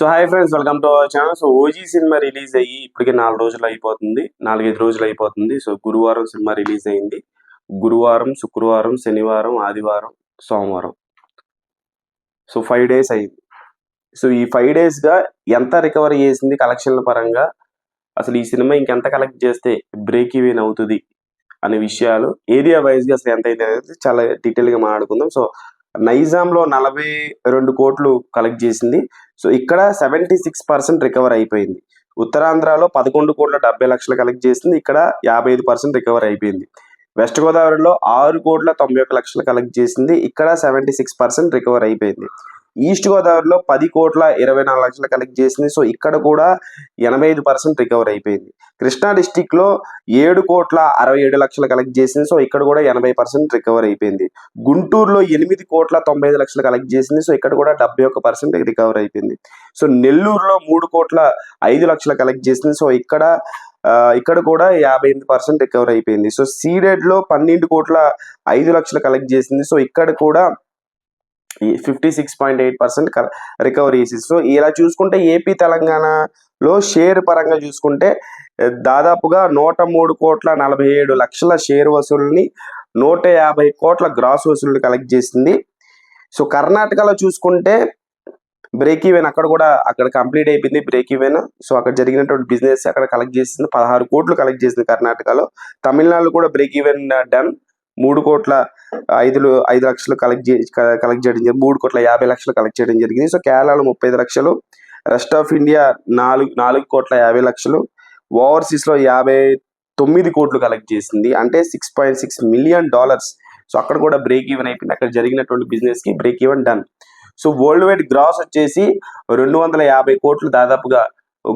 So hi friends, welcome to our channel. So OG cinema release అయ్యి ఇప్పటికే 4 రోజులు అయిపోతుంది, 4-5 రోజులు అయిపోతుంది. సో గురువారం సినిమా రిలీజ్ అయింది. గురువారం, శుక్రవారం, శనివారం, ఆదివారం, సోమవారం, సో 5 days అయింది. సో ఈ 5 daysగా ఎంత రికవరీ చేసింది కలెక్షన్ల పరంగా, అసలు ఈ సినిమా ఇంకెంత కలెక్ట్ చేస్తే బ్రేక్ ఈవెన్ అవుతుంది అనే విషయాలు ఏరియా వైజ్గా అసలు ఎంత అయితే అనేది చాలా డీటెయిల్గా మాట్లాడుకుందాం. సో నైజాంలో 42 కోట్లు కలెక్ట్ చేసింది. సో ఇక్కడ 76% రికవర్ అయిపోయింది. ఉత్తరాంధ్రలో 11,70,00,000 కలెక్ట్ చేసింది. ఇక్కడ 55% రికవర్ అయిపోయింది. వెస్ట్ గోదావరిలో 6,91,00,000 కలెక్ట్ చేసింది. ఇక్కడ 76% రికవర్ అయిపోయింది. ఈస్ట్ గోదావరిలో 10,24,00,000 కలెక్ట్ చేసింది. సో ఇక్కడ కూడా 85% రికవర్ అయిపోయింది. కృష్ణా డిస్టిక్ లో 7,67,00,000 కలెక్ట్ చేసింది. సో ఇక్కడ కూడా 80% రికవర్ అయిపోయింది. గుంటూరులో 8,95,00,000 కలెక్ట్ చేసింది. సో ఇక్కడ కూడా 71% రికవర్ అయిపోయింది. సో నెల్లూరులో 3,05,00,000 కలెక్ట్ చేసింది. సో ఇక్కడ కూడా 58% రికవర్ అయిపోయింది. సో సీడెడ్ లో 12,05,00,000 కలెక్ట్ చేసింది. సో ఇక్కడ కూడా 56.8% రికవరీ చేసింది. సో ఇలా చూసుకుంటే ఏపీ తెలంగాణలో షేర్ పరంగా చూసుకుంటే దాదాపుగా 103,47,00,000 షేర్ వసూలుని, 150 కోట్ల గ్రాస్ వసూలు కలెక్ట్ చేసింది. సో కర్ణాటకలో చూసుకుంటే బ్రేక్ ఈవెన్ అక్కడ కంప్లీట్ అయిపోయింది బ్రేక్ ఈవెన్. సో అక్కడ జరిగినటువంటి బిజినెస్ అక్కడ కలెక్ట్ చేసింది, 16 కోట్లు కలెక్ట్ చేసింది కర్ణాటకలో. తమిళనాడులో కూడా బ్రేక్ ఈవెన్ డన్, 3,05,00,000 కలెక్ట్ చేయడం జరిగింది, 3,50,00,000 కలెక్ట్ చేయడం జరిగింది. సో కేరళలో 35 లక్షలు, రెస్ట్ ఆఫ్ ఇండియా 4,50,00,000, ఓవర్సీస్ లో 59 కోట్లు కలెక్ట్ చేసింది, అంటే $6.6 మిలియన్. సో అక్కడ కూడా బ్రేక్ ఈవెన్ అయిపోయింది. అక్కడ జరిగినటువంటి బిజినెస్ కి break even done. So worldwide gross వచ్చేసి 250 కోట్లు దాదాపుగా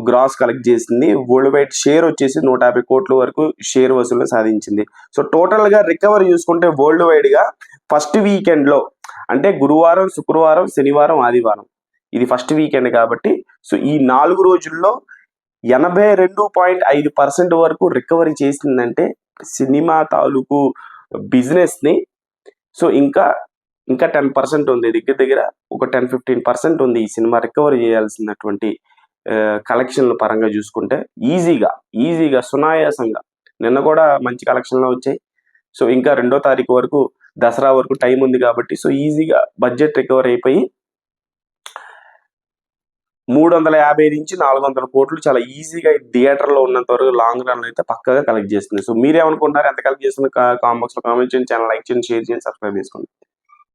గ్రాస్ కలెక్ట్ చేసింది. వరల్డ్ వైడ్ షేర్ వచ్చేసి 150 కోట్ల వరకు షేర్ వసూలు సాధించింది. సో టోటల్ గా రికవరీ చూసుకుంటే వరల్డ్ వైడ్ గా ఫస్ట్ వీకెండ్ లో, అంటే గురువారం, శుక్రవారం, శనివారం, ఆదివారం, ఇది ఫస్ట్ వీకెండ్ కాబట్టి సో ఈ 4 రోజుల్లో 82.5% వరకు రికవరీ చేసిందంటే సినిమా తాలూకు బిజినెస్ ని. సో ఇంకా 10% ఉంది, దగ్గర ఒక 10-15% ఉంది ఈ సినిమా రికవరీ చేయాల్సినటువంటి కలెక్షన్ల పరంగా చూసుకుంటే ఈజీగా సునాయాసంగా. నిన్న కూడా మంచి కలెక్షన్లు వచ్చాయి. సో ఇంకా 2వ తారీఖు వరకు, దసరా వరకు టైం ఉంది కాబట్టి సో ఈజీగా బడ్జెట్ రికవర్ అయిపోయి 350 నుంచి 400 కోట్లు చాలా ఈజీగా థియేటర్లో ఉన్నంత వరకు లాంగ్ రన్ అయితే పక్కగా కలెక్ట్ చేస్తుంది. సో మీరేమనుకుంటున్నారు, ఎంత కలెక్ట్ చేస్తుంది కామెంట్ బాక్స్ లో కామెంట్ చేయండి. ఛానల్ లైక్ చేయండి, షేర్ చేయండి, సబ్స్క్రైబ్ చేసుకోండి.